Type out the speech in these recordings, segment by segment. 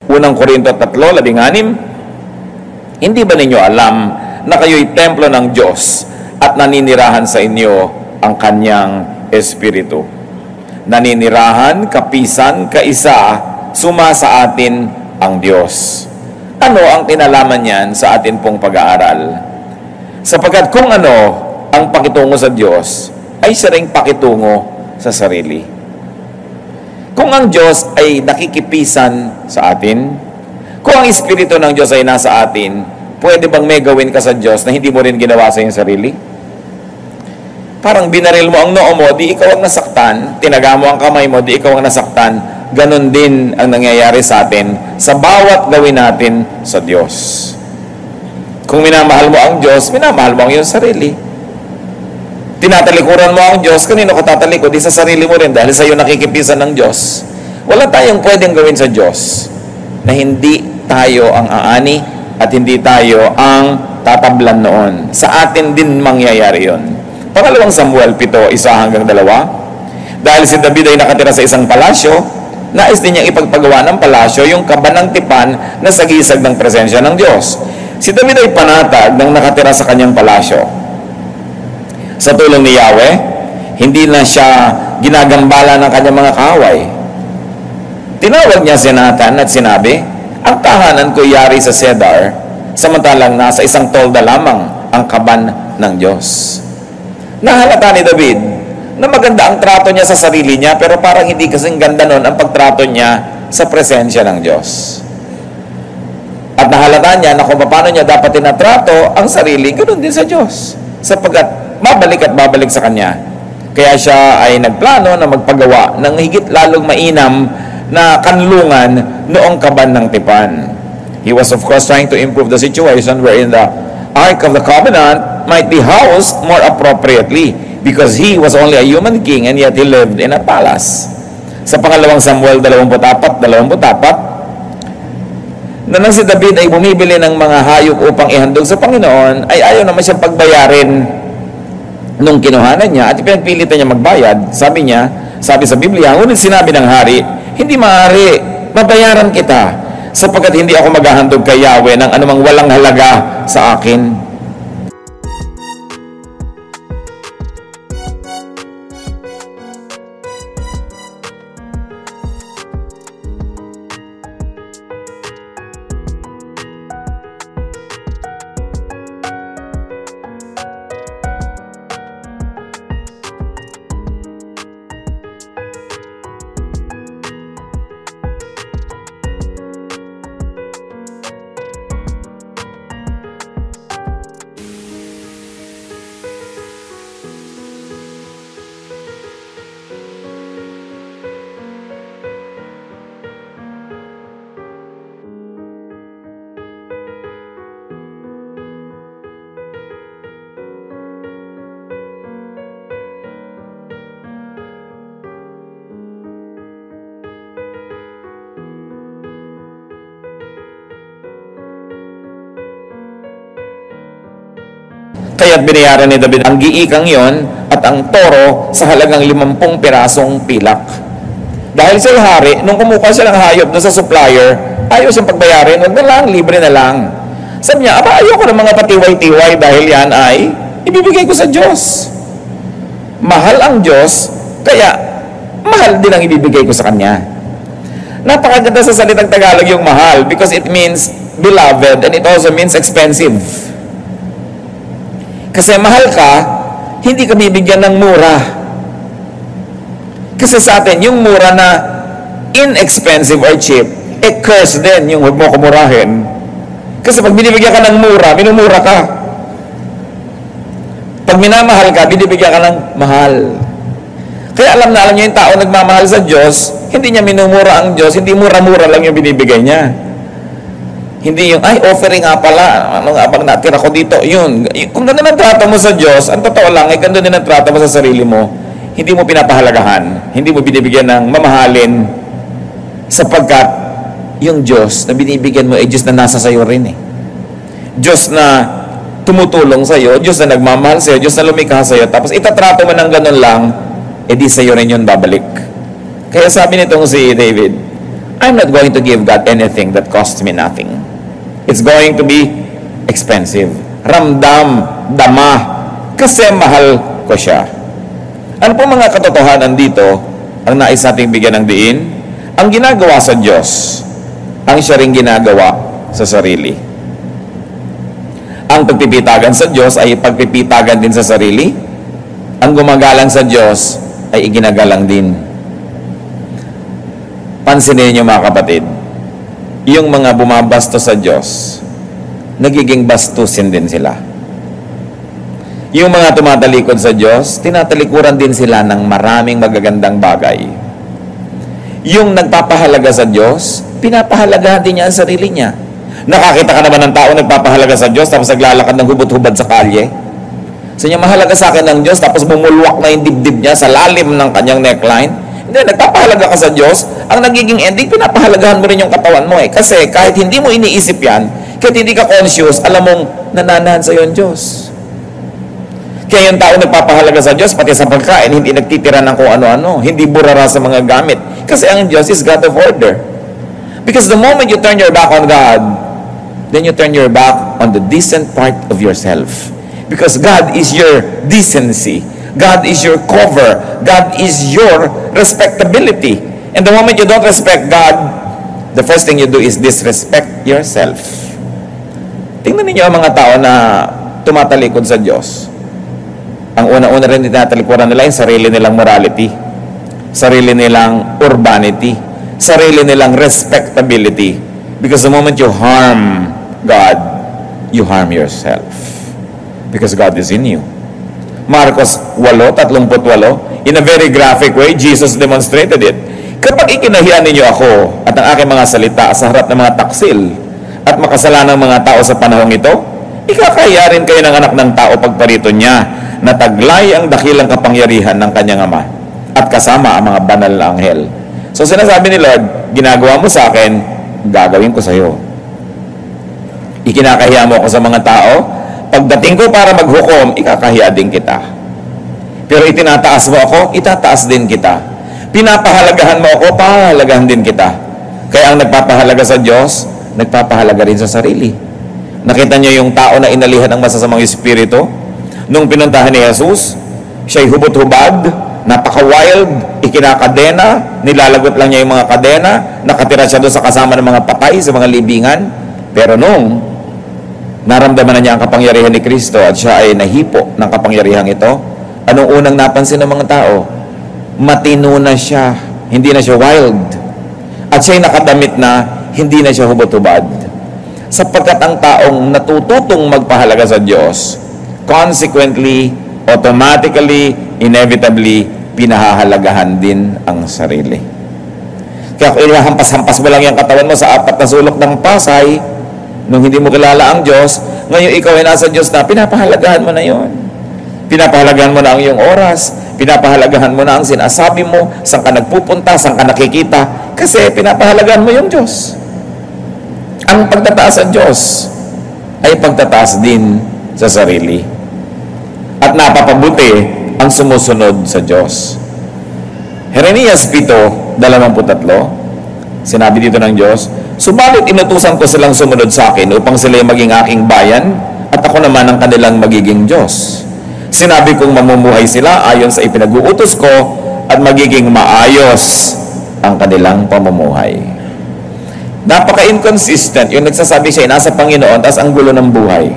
Unang Korinto 3:16, hindi ba ninyo alam na kayo'y templo ng Diyos at naninirahan sa inyo ang Kanyang Espiritu? Naninirahan, kapisan, kaisa, suma sa atin ang Diyos. Ano ang kinalaman niyan sa atin pong pag-aaral? Sapagkat kung ano ang pakitungo sa Diyos, ay siya ring pakitungo sa sarili. Kung ang Diyos ay nakikipisan sa atin, kung ang Espiritu ng Diyos ay nasa atin, pwede bang may gawin ka sa Diyos na hindi mo rin ginawa sa iyong sarili? Parang binaril mo ang noo mo, di ikaw ang nasaktan. Tinaga mo ang kamay mo, di ikaw ang nasaktan. Ganon din ang nangyayari sa atin sa bawat gawin natin sa Diyos. Kung minamahal mo ang Diyos, minamahal mo ang iyong sarili. Tinatalikuran mo ang Diyos, kanino ka tatalikod? Di sa sarili mo rin dahil sa iyo nakikipisan ng Diyos. Wala tayong pwedeng gawin sa Diyos na hindi tayo ang aani at hindi tayo ang tatablan noon. Sa atin din mangyayari yon. Pangalawang Samuel 7:1-2. Dahil si David ay nakatira sa isang palasyo, nais din niyang ipagpagawa ng palasyo yung kabanang tipan na sagisag ng presensya ng Diyos. Si David ay panatag ng nakatira sa kanyang palasyo. Sa tulong ni Yahweh, hindi na siya ginagambala ng kanyang mga kaaway. Tinawag niya si Nathan at sinabi, ang tahanan ko yari sa Cedar, samantalang nasa isang tolda lamang ang kaban ng Diyos. Nahalata ni David na maganda ang trato niya sa sarili niya, pero parang hindi kasing ganda nun ang pagtrato niya sa presensya ng Diyos. At nahalata niya na kung paano niya dapat tinatrato ang sarili, ganoon din sa Diyos. Sapagkat babalik at babalik sa Kanya. Kaya siya ay nagplano na magpagawa ng higit lalong mainam na kanlungan noong kaban ng tipan. He was of course trying to improve the situation wherein the Ark of the Covenant might be housed more appropriately because he was only a human king and yet he lived in a palace. Sa pangalawang Samuel 24:24, na nang si David ay bumibili ng mga hayop upang ihandog sa Panginoon, ay ayaw naman siyang pagbayarin nung kinuhanan niya at pinagpilitan niya magbayad. Sabi sa Biblia, ngunit sinabi ng hari, hindi maaari, mabayaran kita, sapagkat hindi ako maghahandog kay Yahweh ng anumang walang halaga sa akin. Kaya't binayaran ni David ang giikang yon at ang toro sa halagang 50 pirasong pilak. Dahil sa hari, nung kumukuha siya ng hayop doon sa supplier, ayaw siyang pagbayarin, wag na lang, libre na lang. Sabi niya, ayoko ng mga patiway-tiway dahil yan ay ibibigay ko sa Diyos. Mahal ang Diyos, kaya mahal din ang ibibigay ko sa Kanya. Napakaganda sa salitang Tagalog yung mahal because it means beloved and it also means expensive. Kasi mahal ka, hindi ka bibigyan ng mura. Kasi sa atin, yung mura na inexpensive or cheap, curse din yung huwag mo kumurahin. Kasi pag binibigyan ka ng mura, minumura ka. Pag minamahal ka, binibigyan ka ng mahal. Kaya alam na alam niyo yung tao nagmamahal sa Diyos, hindi niya minumura ang Diyos, hindi mura-mura lang yung binibigay niya. Hindi yung, offering nga pala, ano nga bang natira ko dito, yun. Kung gano'n ang trato mo sa Diyos, ang totoo lang, gano'n din ang trato mo sa sarili mo, hindi mo pinapahalagahan, hindi mo binibigyan ng mamahalin, sapagkat yung Diyos na binibigyan mo ay Diyos na nasa sayo rin eh. Diyos na tumutulong sa'yo, Diyos na nagmamahal sa'yo, Diyos na lumikha sa'yo, tapos itatrato mo ng gano'n lang, edi sa'yo rin yun babalik. Kaya sabi nitong si David, I'm not going to give God anything that costs me nothing. It's going to be expensive. Ramdam, dama, kasi mahal ko siya. Ano po mga katotohanan dito ang nais nating bigyan ng diin? Ang ginagawa sa Diyos, ang siya ring ginagawa sa sarili. Ang pagpipitagan sa Diyos ay pagpipitagan din sa sarili. Ang gumagalang sa Diyos ay iginagalang din. Pansinin niyo mga kapatid, yung mga bumabasto sa Diyos, nagiging bastusin din sila. Yung mga tumatalikod sa Diyos, tinatalikuran din sila ng maraming magagandang bagay. Yung nagpapahalaga sa Diyos, pinapahalagahan din niya ang sarili niya. Nakakita ka naman ng tao nagpapahalaga sa Diyos tapos naglalakad ng hubad-hubad sa kalye. So niya, mahalaga sa akin ng Diyos tapos bumulwak na yung dibdib niya sa lalim ng kanyang neckline. Hindi, nagpapahalaga ka sa Diyos, ang nagiging ending, pinapahalagahan mo rin yung katawan mo eh. Kasi kahit hindi mo iniisip yan, kahit hindi ka conscious, alam mong nananahan sa iyo ang Diyos. Kaya yung tao nagpapahalaga sa Diyos, pati sa pagkain, hindi nagtitira ng kung ano-ano, hindi burara sa mga gamit. Kasi ang Diyos is God of order. Because the moment you turn your back on God, then you turn your back on the decent part of yourself. Because God is your decency. God is your cover. God is your respectability. And the moment you don't respect God, the first thing you do is disrespect yourself. Tingnan ninyo ang mga tao na tumatalikod sa Diyos. Ang una-una rin tinatalikuran nila yung sarili nilang morality, sarili nilang urbanity, sarili nilang respectability. Because the moment you harm God, you harm yourself. Because God is in you. Marcos 8:38, in a very graphic way, Jesus demonstrated it. Kapag ikinahiyan ninyo ako at ang aking mga salita sa harap ng mga taksil at makasalanang mga tao sa panahong ito, ikakahiya rin kayo ng anak ng tao pagparito niya na taglay ang dakilang kapangyarihan ng kanyang ama at kasama ang mga banal na anghel. So sinasabi ni Lord, ginagawa mo sa akin, gagawin ko sa iyo. Ikinakahiya mo ako sa mga tao, pagdating ko para maghukom, ikakahiya din kita. Pero itinataas mo ako, itataas din kita. Pinapahalagahan mo ako, pahalagahan din kita. Kaya ang nagpapahalaga sa Diyos, nagpapahalaga rin sa sarili. Nakita niyo yung tao na inalihan ng masasamang espiritu? Nung pinuntahan ni Jesus, siya'y hubot-hubad, napaka-wild, ikinakadena, nilalagot lang niya yung mga kadena, nakatira siya doon sa kasama ng mga patay, sa mga libingan. Pero nung naramdaman na niya ang kapangyarihan ni Kristo at siya ay nahipo ng kapangyarihan ito, anong unang napansin ng mga tao? Matino na siya, hindi na siya wild. At siya'y nakadamit na, hindi na siya hubot-hubad. Sapagkat ang taong natututong magpahalaga sa Diyos, consequently, automatically, inevitably, pinahahalagahan din ang sarili. Kaya kung ilahampas-hampas mo lang yung katawan mo sa 4 na sulok ng Pasay, nung hindi mo kilala ang Diyos, ngayon ikaw ay nasa Diyos na, pinapahalagahan mo na yon. Pinapahalagahan mo na ang iyong oras, pinapahalagahan mo na ang sinasabi mo, saan ka nagpupunta, saan ka nakikita, kasi pinapahalagahan mo yung Diyos. Ang pagtataas sa Diyos ay pagtataas din sa sarili. At napapabuti ang sumusunod sa Diyos. Jeremias 7:23, sinabi dito ng Diyos, subalit inutusan ko silang sumunod sa akin upang sila maging aking bayan at ako naman ang kanilang magiging Diyos. Sinabi kong mamumuhay sila ayon sa ipinag-uutos ko at magiging maayos ang kanilang pamumuhay. Napaka-inconsistent yung nagsasabi siya nasa Panginoon tas ang gulo ng buhay.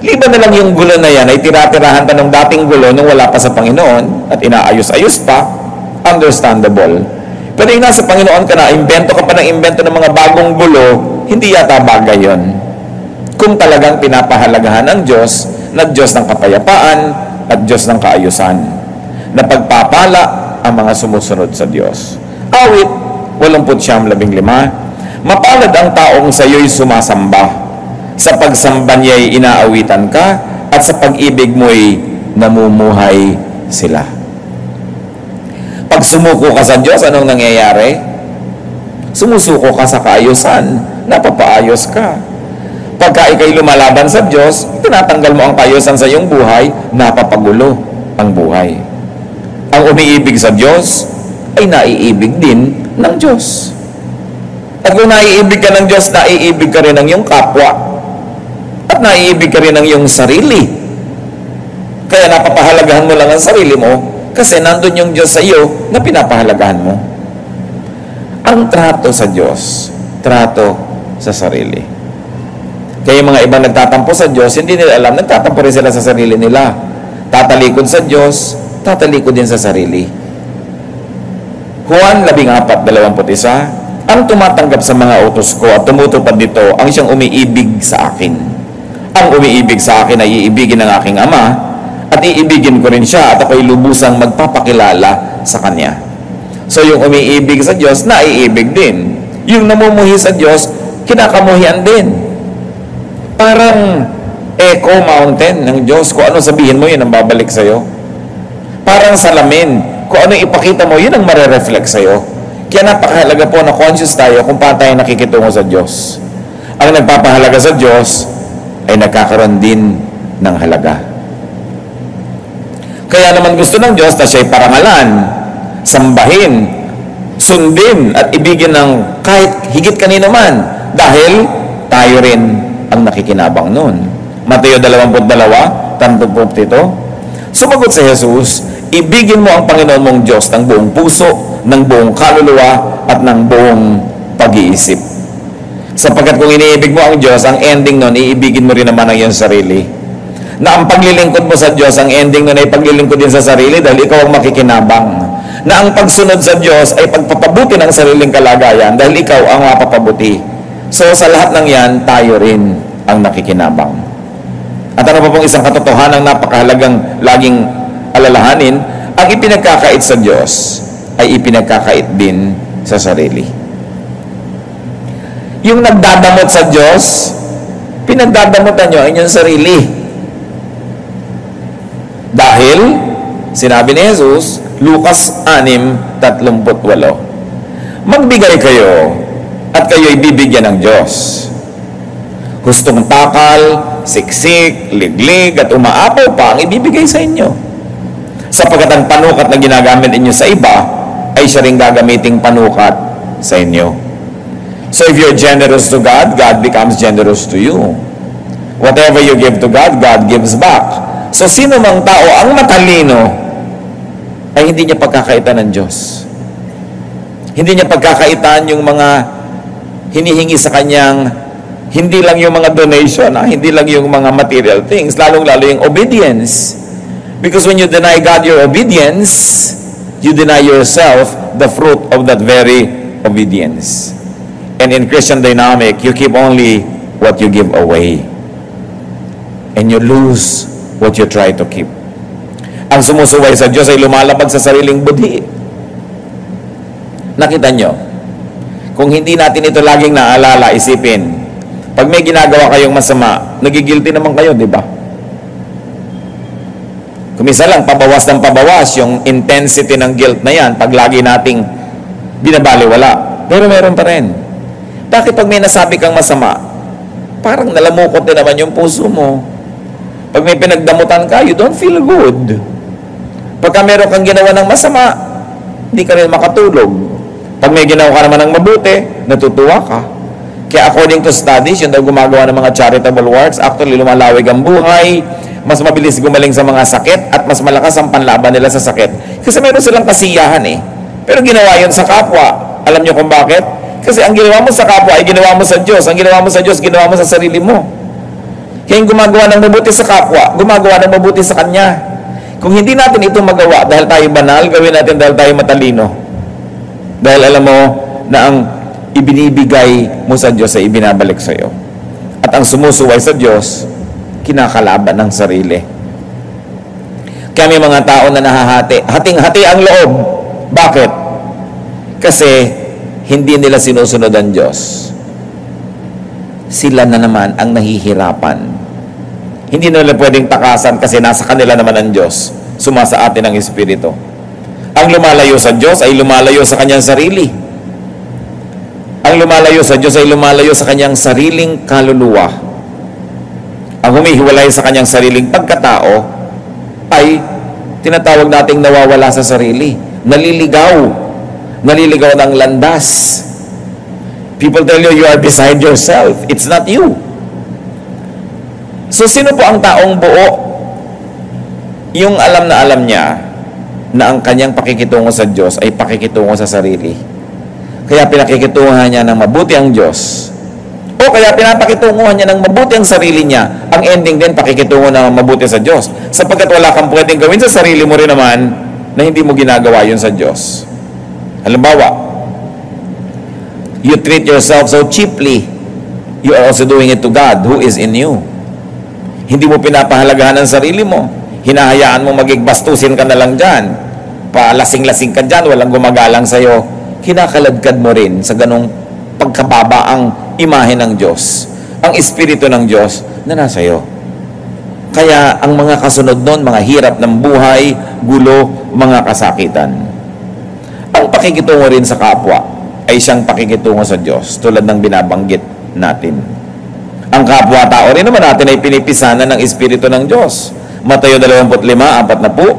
Liban na lang yung gulo na yan ay tira-tirahan pa ng dating gulo nung wala pa sa Panginoon at inaayos-ayos pa, understandable. Pero yung nasa Panginoon ka na, imbento ka pa ng imbento ng mga bagong gulo, hindi yata bagay yun. Kung talagang pinapahalagahan ng Diyos na Diyos ng kapayapaan at Diyos ng kaayusan, na pagpapala ang mga sumusunod sa Diyos. Awit 89:15, mapalad ang taong sa iyo'y sumasamba. Sa pagsamba niya'y inaawitan ka at sa pag-ibig mo'y namumuhay sila. Pag sumuko ka sa Diyos, anong nangyayari? Sumusuko ka sa kaayusan, napapaayos ka. Pagka ikay lumalaban sa Diyos, tinatanggal mo ang kaayusan sa iyong buhay, napapagulo ang buhay. Ang umiibig sa Diyos ay naiibig din ng Diyos. At kung naiibig ka ng Diyos, naiibig ka rin ng iyong kapwa. At naiibig ka rin ng iyong sarili. Kaya napapahalagahan mo lang ang sarili mo kasi nandun yung Diyos sa iyo na pinapahalagahan mo. Ang trato sa Diyos, trato sa sarili. Kaya yung mga ibang nagtatampo sa Diyos, hindi nila alam, nagtatampo rin sila sa sarili nila. Tatalikod sa Diyos, tatalikod din sa sarili. Juan 14:21, ang tumatanggap sa mga utos ko at tumutupad dito ang siyang umiibig sa akin. Ang umiibig sa akin ay iibigin ng aking Ama at iibigin ko rin siya at ako'y lubusang magpapakilala sa Kanya. So yung umiibig sa Diyos, naiibig din. Yung namumuhi sa Diyos, kinakamuhian din. Parang echo mountain ng Diyos. Kung ano sabihin mo, yun ang babalik sa'yo. Parang salamin. Kung ano ipakita mo, yun ang marereflect sa'yo. Kaya napakahalaga po na conscious tayo kung paano tayo nakikitungo sa Diyos. Ang nagpapahalaga sa Diyos ay nagkakaroon din ng halaga. Kaya naman gusto ng Diyos na siya'y parangalan, sambahin, sundin at ibigin ng kahit higit kanino man dahil tayo rin ang nakikinabang nun. Mateo 22:37. Sumagot si Jesus, ibigin mo ang Panginoon mong Diyos ng buong puso, ng buong kaluluwa at ng buong pag-iisip. Sapagkat kung iniibig mo ang Diyos, ang ending nun, iibigin mo rin naman ang iyong sarili. Na ang paglilingkod mo sa Diyos, ang ending nun ay paglilingkod din sa sarili dahil ikaw ang makikinabang. Na ang pagsunod sa Diyos ay pagpapabuti ng sariling kalagayan dahil ikaw ang mapapabuti. So sa lahat ng yan, tayo rin ang nakikinabang. At ano pa pong isang katotohanan napakahalagang laging alalahanin, ang ipinagkakait sa Diyos ay ipinagkakait din sa sarili. Yung nagdadamot sa Diyos, pinagdadamutan nyo ang inyong sarili. Dahil, sinabi ni Jesus, Lucas 6:38, magbigay kayo at kayo'y bibigyan ng Diyos. Hustong takal, siksik, liglig at umaapaw pa ang ibibigay sa inyo. Sapagkat ang panukat na ginagamit inyo sa iba ay siya rin gagamiting panukat sa inyo. So if you're generous to God, God becomes generous to you. Whatever you give to God, God gives back. So sino mang tao ang matalino ay hindi niya pagkakaitan ng Diyos. Hindi niya pagkakaitan yung mga hinihingi sa kanyang, hindi lang yung mga donation, hindi lang yung mga material things, lalong-lalo yung obedience. Because when you deny God your obedience, you deny yourself the fruit of that very obedience. And in Christian dynamic, you keep only what you give away. And you lose what you try to keep. Ang sumusuway sa Diyos ay lumalabag sa sariling budhi. Nakita nyo? Kung hindi natin ito laging naalala, isipin, pag may ginagawa kayong masama, nagigilty naman kayo, di ba? Kumisa lang, pabawas ng pabawas yung intensity ng guilt na yan pag lagi nating binabaliwala. Pero meron pa rin. Bakit pag may nasabi kang masama, parang nalamukot din naman yung puso mo. Pag may pinagdamutan ka, you don't feel good. Pagka meron kang ginawa ng masama, hindi ka rin makatulog. Pag may ginawa ka naman ng mabuti, natutuwa ka. Kaya according to studies, yung daw gumagawa ng mga charitable works, actually lumalawig ang buhay, mas mabilis gumaling sa mga sakit, at mas malakas ang panlaban nila sa sakit. Kasi meron silang kasiyahan eh. Pero ginawa yun sa kapwa. Alam nyo kung bakit? Kasi ang ginawa mo sa kapwa ay ginawa mo sa Diyos. Ang ginawa mo sa Diyos, ginawa mo sa sarili mo. Kaya yung gumagawa ng mabuti sa kapwa, gumagawa ng mabuti sa Kanya. Kung hindi natin ito magawa dahil tayo banal, gawin natin dahil tayo matalino. Dahil alam mo na ang ibinibigay mo sa Diyos ay ibinabalik sa iyo. At ang sumusuway sa Diyos, kinakalaban ng sarili. Kaya may mga tao na nahahati. Hating-hati ang loob. Bakit? Kasi hindi nila sinusunod ang Diyos. Sila na naman ang nahihirapan. Hindi nila pwedeng takasan kasi nasa kanila naman ang Diyos. Sumasa atin ang Espiritu. Ang lumalayo sa Diyos ay lumalayo sa kanyang sarili. Ang lumalayo sa Diyos ay lumalayo sa kanyang sariling kaluluwa. Ang humihiwalay sa kanyang sariling pagkatao ay tinatawag nating nawawala sa sarili. Naliligaw ng landas. People tell you are beside yourself. It's not you. So, sino po ang taong buo? Yung alam na alam niya na ang kanyang pakikitungo sa Diyos ay pakikitungo sa sarili. Kaya pinakikitunguhan niya ng mabuti ang Diyos. O kaya pinapakitunguhan niya ng mabuti ang sarili niya. Ang ending din, pakikitungo ng mabuti sa Diyos. Sapagkat wala kang pwedeng gawin sa sarili mo rin naman na hindi mo ginagawa yun sa Diyos. Halimbawa, you treat yourself so cheaply, you are also doing it to God who is in you. Hindi mo pinapahalagahan ang sarili mo. Hinahayaan mo magigbastusin ka na lang dyan. Palasing-lasing ka dyan, walang gumagalang sa'yo. Kinakaladkad mo rin sa ganong pagkababa ang imahe ng Diyos. Ang Espiritu ng Diyos na nasa iyo. Kaya ang mga kasunod nun, mga hirap ng buhay, gulo, mga kasakitan. Ang pakikitungo rin sa kapwa ay siyang pakikitungo sa Diyos, tulad ng binabanggit natin. Ang kapwa-tao rin naman natin ay pinipisanan ng Espiritu ng Diyos. Mateo 25:40.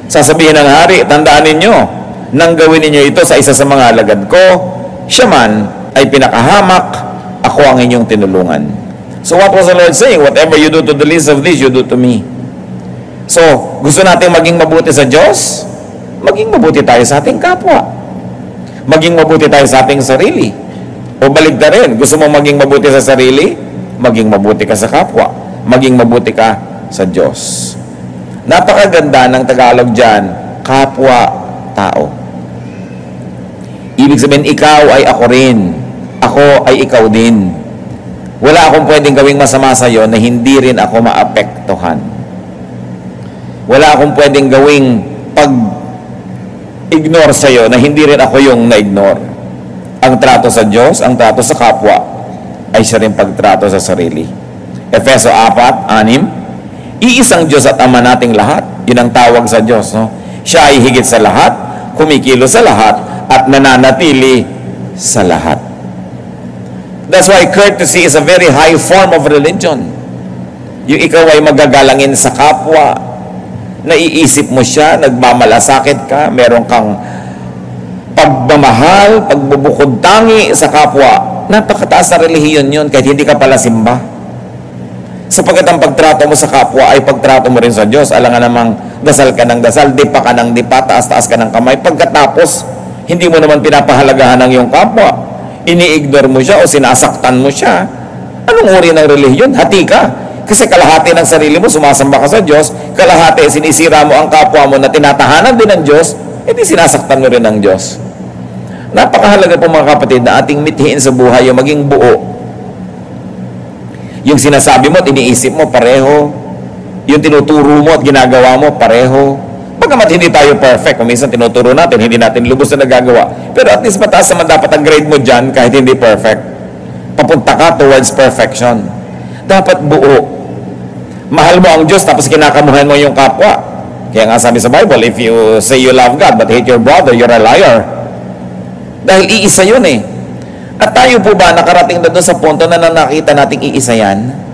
Sasabihin ng hari, tandaan ninyo, nang gawin ninyo ito sa isa sa mga alagad ko, siya man ay pinakahamak, ako ang inyong tinulungan. So what was the Lord saying? Whatever you do to the least of these, you do to me. So, gusto natin maging mabuti sa Diyos? Maging mabuti tayo sa ating kapwa. Maging mabuti tayo sa ating sarili. O baligtad rin, gusto mo maging mabuti sa sarili? Maging mabuti ka sa kapwa. Maging mabuti ka sa Diyos. Napakaganda ng Tagalog dyan, kapwa-tao. Ibig sabihin, ikaw ay ako rin. Ako ay ikaw din. Wala akong pwedeng gawing masama sa iyo na hindi rin ako maapektuhan. Wala akong pwedeng gawing pag-ignore sa iyo na hindi rin ako yung na-ignore. Ang trato sa Diyos, ang trato sa kapwa, ay siya rin pagtrato sa sarili. Efeso 4:6. Iisang Diyos at Ama nating lahat. Yun ang tawag sa Diyos. No? Siya ay higit sa lahat, kumikilos sa lahat, at nananatili sa lahat. That's why courtesy is a very high form of religion. Yung ikaw ay magagalangin sa kapwa, naiisip mo siya, nagmamalasakit ka, meron kang pagmamahal, pagbubukod tangi sa kapwa. Napakataas na relihiyon yun kahit hindi ka pala simba. Sapagkat ang pagtrato mo sa kapwa ay pagtrato mo rin sa Diyos. Alangan namang dasal ka ng dasal, dipa ka ng dipa, taas-taas ka ng kamay. Pagkatapos, hindi mo naman pinapahalagahan ng iyong kapwa. Ini-ignore mo siya o sinasaktan mo siya. Anong uri ng relihiyon? Hati ka. Kasi kalahati ng sarili mo, sumasamba ka sa Diyos. Kalahati, sinisira mo ang kapwa mo na tinatahanan din ng Diyos, hindi sinasaktan mo rin ng Diyos. Napakahalaga po mga kapatid na ating mithiin sa buhay yung maging buo. Yung sinasabi mo at iniisip mo, pareho. Yung tinuturo mo at ginagawa mo, pareho. Pagkamat hindi tayo perfect, kung minsan tinuturo natin, hindi natin lubos na nagagawa. Pero at least mataas naman dapat ang grade mo dyan kahit hindi perfect. Papunta ka towards perfection. Dapat buo. Mahal mo ang Diyos tapos kinakamuhan mo yung kapwa. Kaya nga sabi sa Bible, if you say you love God but hate your brother, you're a liar. Dahil iisa yun eh. At tayo po ba nakarating na doon sa punto na nakita nating iisa yan?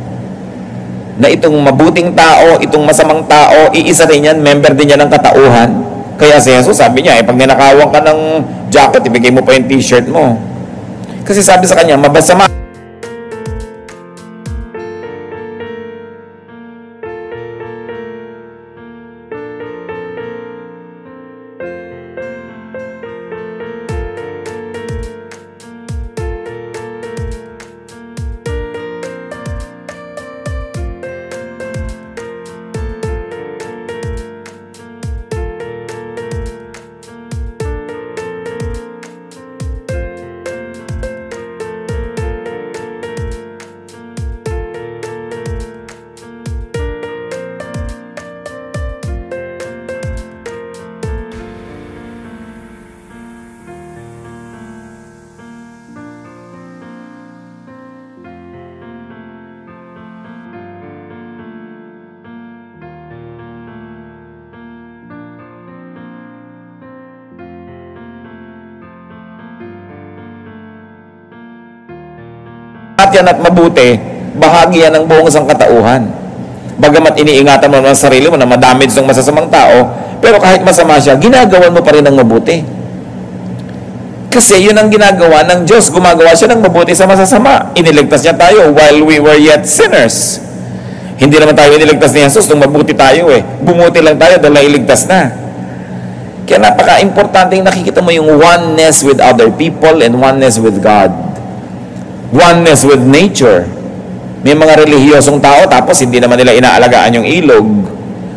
Na itong mabuting tao, itong masamang tao, iisa rin yan, member din yan ng katauhan. Kaya si Jesus sabi niya, pag ninakawan ka ng jacket, ibigay mo pa yung t-shirt mo. Kasi sabi sa kanya, mabasama. Yan at mabuti, bahagi yan ng buong sangkatauhan. Bagamat iniingatan mo ng sarili mo na madamage ng masasamang tao, pero kahit masama siya, ginagawan mo pa rin ng mabuti. Kasi yun ang ginagawa ng Diyos. Gumagawa siya ng mabuti sa masasama. Iniligtas niya tayo while we were yet sinners. Hindi naman tayo iniligtas ni Jesus nung mabuti tayo eh. Bumuti lang tayo dahil nailigtas na. Kaya napaka-importante nakikita mo yung oneness with other people and oneness with God. Oneness with nature. May mga relihiyosong tao tapos hindi naman nila inaalagaan yung ilog.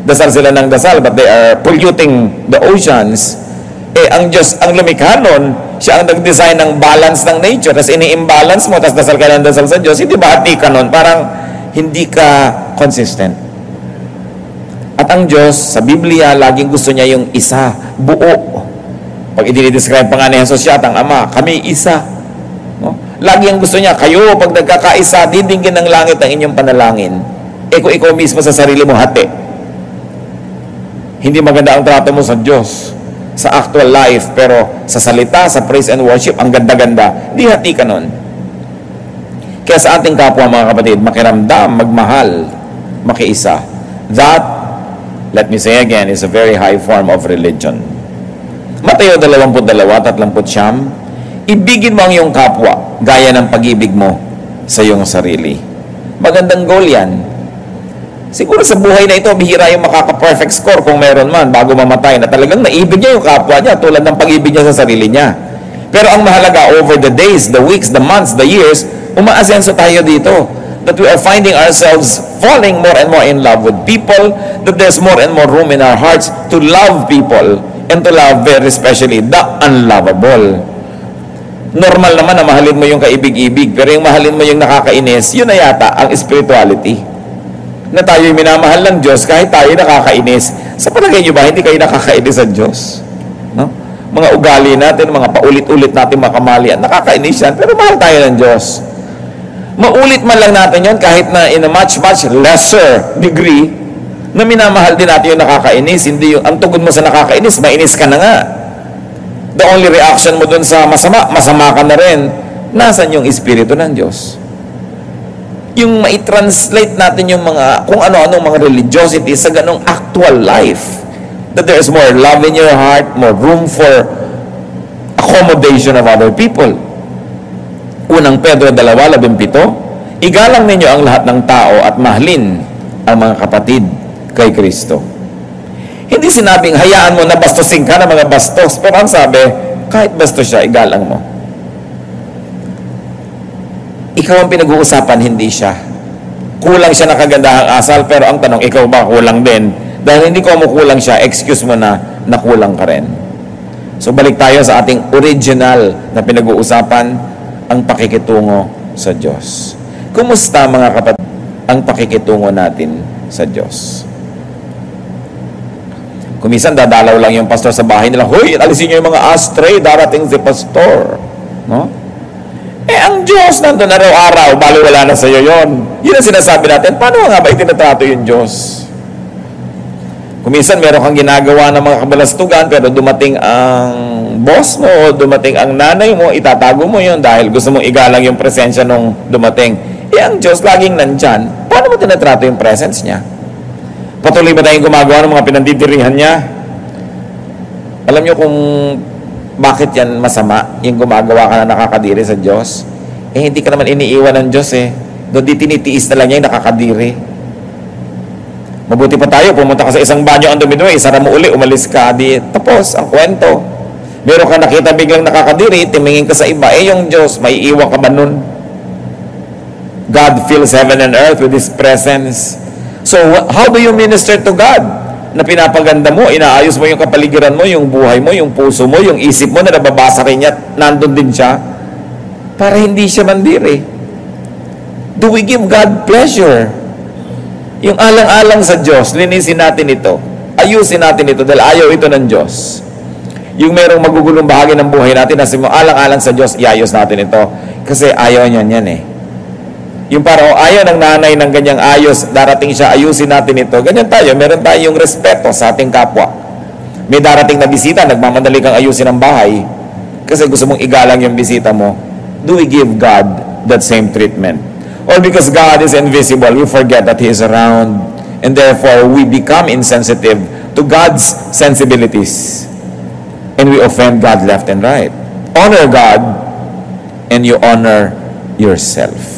Dasal sila ng dasal but they are polluting the oceans. Ang Diyos, ang lumikha nun, siya ang nag-design ng balance ng nature. Tapos ini-imbalance mo, tapos dasal ka ng dasal sa Diyos. Hindi ba hati ka nun? Parang hindi ka consistent. At ang Diyos, sa Biblia, laging gusto niya yung isa, buo. Pag i-describe pa nga ni Jesus siya at ang Ama, kami isa. No? Lagi ang gusto niya, kayo, pag nagkakaisa, didinggin ng langit ang inyong panalangin. Kung ikaw mismo sa sarili mo, hati. Hindi maganda ang trato mo sa Diyos sa actual life, pero sa salita, sa praise and worship, ang ganda-ganda, di hati ka nun. Kaya sa ating kapwa, mga kapatid, makiramdam, magmahal, makiisa. That, let me say again, is a very high form of religion. Mateo 22:39, ibigin mo ang iyong kapwa, gaya ng pag-ibig mo sa iyong sarili. Magandang goal yan. Siguro sa buhay na ito, bihira yung makaka-perfect score kung meron man bago mamatay na talagang naibig niya yung kapwa niya tulad ng pag-ibig niya sa sarili niya. Pero ang mahalaga, over the days, the weeks, the months, the years, umaasenso tayo dito. That we are finding ourselves falling more and more in love with people, that there's more and more room in our hearts to love people and to love very especially the unlovable. Normal naman na mahalin mo yung kaibig-ibig, pero yung mahalin mo yung nakakainis, yun na yata ang spirituality. Na tayo'y minamahal ng Diyos kahit tayo nakakainis. Sa palagay niyo ba, hindi kayo nakakainis sa Diyos? No? Mga ugali natin, mga paulit-ulit natin makamalian, nakakainis yan, pero mahal tayo ng Diyos. Maulit man lang natin yon kahit na in a much lesser degree, na minamahal din natin yung nakakainis. Hindi yung, ang tugod mo sa nakakainis, mainis ka na nga. The only reaction mo dun sa masama, masama ka na rin. Nasaan yung Espiritu ng Diyos? Yung mai-translate natin yung mga, kung ano-ano mga religiosity sa ganong actual life. That there is more love in your heart, more room for accommodation of other people. Unang Pedro 2:17, igalang ninyo ang lahat ng tao at mahalin ang mga kapatid kay Kristo. Hindi sinabing hayaan mo na bastusin ka ng mga bastos, pero ang sabi, kahit bastos siya, igalang mo. Ikaw ang pinag-uusapan, hindi siya. Kulang siya na kagandahang asal, pero ang tanong, ikaw ba kulang din? Dahil hindi ko kulang siya, excuse mo na nakulang ka rin. So balik tayo sa ating original na pinag-uusapan, ang pakikitungo sa Diyos. Kumusta mga kapatid ang pakikitungo natin sa Diyos? Kumisan dadalaw lang yung pastor sa bahay nila, hoy, alisin niyo yung mga astray, darating si pastor. No? Ang Diyos nandun araw-araw, bali wala na sa iyo yun. Yun ang sinasabi natin, paano nga ba itinatrato yung Diyos? Kuminsan meron kang ginagawa ng mga kabalastugan, pero dumating ang boss mo, dumating ang nanay mo, itatago mo yun dahil gusto mong igalang yung presensya nung dumating. Ang Diyos laging nandyan. Paano mo tinatrato yung presence niya? Patuloy ba tayong gumagawa ng mga pinandidirihan niya? Alam niyo kung bakit yan masama, yung gumagawa ka na nakakadiri sa Diyos? Hindi ka naman iniiwan ng Diyos eh. Doon di tinitiis na lang niya yung nakakadiri. Mabuti pa tayo, pumunta ka sa isang banyo, ang dumi-dumi, isara mo uli, umalis ka, di tapos ang kwento. Meron ka nakita biglang nakakadiri, timingin ka sa iba, yung Diyos, may iiwan ka ba nun? God fills heaven and earth with His presence. So, how do you minister to God? Na pinapaganda mo, inaayos mo yung kapaligiran mo, yung buhay mo, yung puso mo, yung isip mo na nababasa rin niya, nandun din siya, para hindi siya mandiri. Do we give God pleasure? Yung alang-alang sa Diyos, linisin natin ito, ayusin natin ito, dahil ayaw ito ng Diyos. Yung merong magugulong bahagi ng buhay natin, nasa mo alang-alang sa Diyos, iayos natin ito, kasi ayaw niyan yan eh. Yung parang ayaw ng nanay ng ganyang ayos, darating siya, ayusin natin ito. Ganyan tayo, meron tayong respeto sa ating kapwa. May darating na bisita, nagmamadali kang ayusin ang bahay kasi gusto mong igalang yung bisita mo. Do we give God that same treatment? Or because God is invisible, we forget that He is around, and therefore we become insensitive to God's sensibilities, and we offend God left and right. honor God and you honor yourself.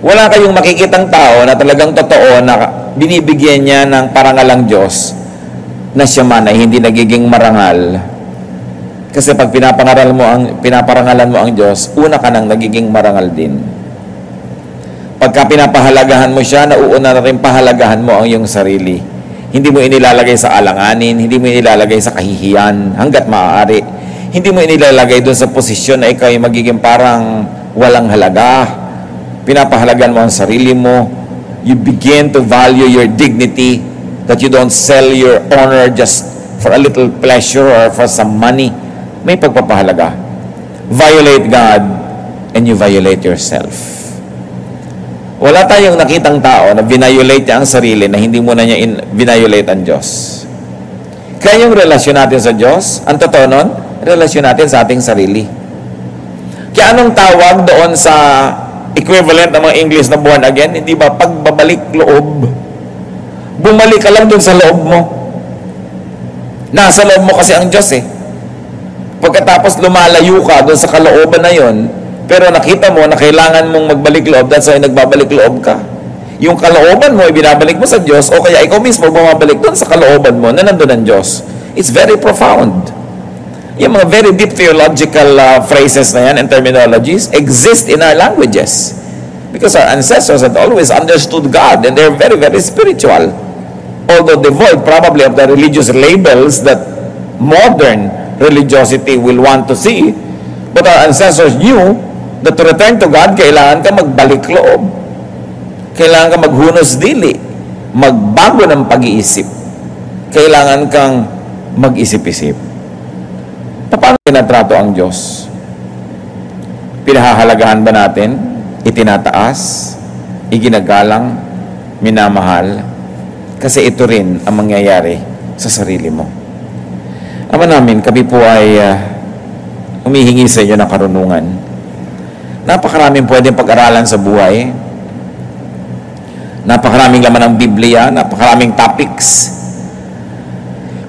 Wala kayong makikitang tao na talagang totoo na binibigyan niya ng parangal ang Diyos na siya man ay hindi nagiging marangal. Kasi pag pinaparangalan mo ang Diyos, una ka nang nagiging marangal din. Pagka pinapahalagahan mo siya, nauuna na rin pahalagahan mo ang iyong sarili. Hindi mo inilalagay sa alanganin, hindi mo inilalagay sa kahihiyan hanggat maaari. Hindi mo inilalagay doon sa posisyon na ikaw ay magiging parang walang halaga. Pinapahalagan mo ang sarili mo. You begin to value your dignity, that you don't sell your honor just for a little pleasure or for some money. May pagpapahalaga. Violate God and you violate yourself. Wala tayong nakitang tao na violate niya ang sarili na hindi mo na niya violate ang Diyos. Kaya yung relasyon natin sa Diyos, ang totoo nun, relasyon natin sa ating sarili. Kaya anong tawag doon sa equivalent ng mga English na born again? Hindi ba pagbabalik loob? Bumalik ka lang doon sa loob mo. Nasa loob mo kasi ang Diyos eh. Pagkatapos lumalayo ka doon sa kalooban na yon, pero nakita mo na kailangan mong magbalik loob, that's why nagbabalik loob ka. Yung kalooban mo, ibinabalik mo sa Diyos, o kaya ikaw mismo bumabalik doon sa kalooban mo na nandun ang Diyos. It's very profound. Yung mga very deep theological phrases na yan and terminologies exist in our languages. Because our ancestors had always understood God and they're very, very spiritual. Although devoid probably of the religious labels that modern religiosity will want to see. But our ancestors knew that to return to God, kailangan ka magbalik loob. Kailangan ka maghunos dili. Magbago ng pag-iisip. Kailangan kang mag-isip-isip. Paano tinatrato ang Diyos? Pinahahalagahan ba natin? Itinataas? Iginagalang? Minamahal? Kasi ito rin ang mangyayari sa sarili mo. Ama namin, kami po ay humihingi sa inyo ng karunungan. Napakaraming pwedeng pag-aralan sa buhay. Napakaraming laman ng Biblia, napakaraming topics.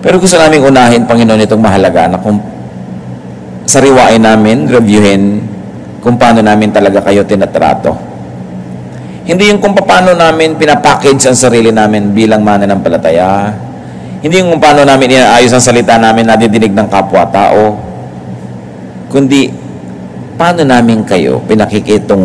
Pero gusto namin unahin, Panginoon, itong mahalaga na kung sariwain namin, reviewin kung paano namin talaga kayo tinatrato. Hindi yung kung paano namin pinapackage ang sarili namin bilang mananampalataya. Hindi yung kung paano namin inaayos ang salita namin na didinig ng kapwa-tao. Kundi, paano namin kayo pinakikitungo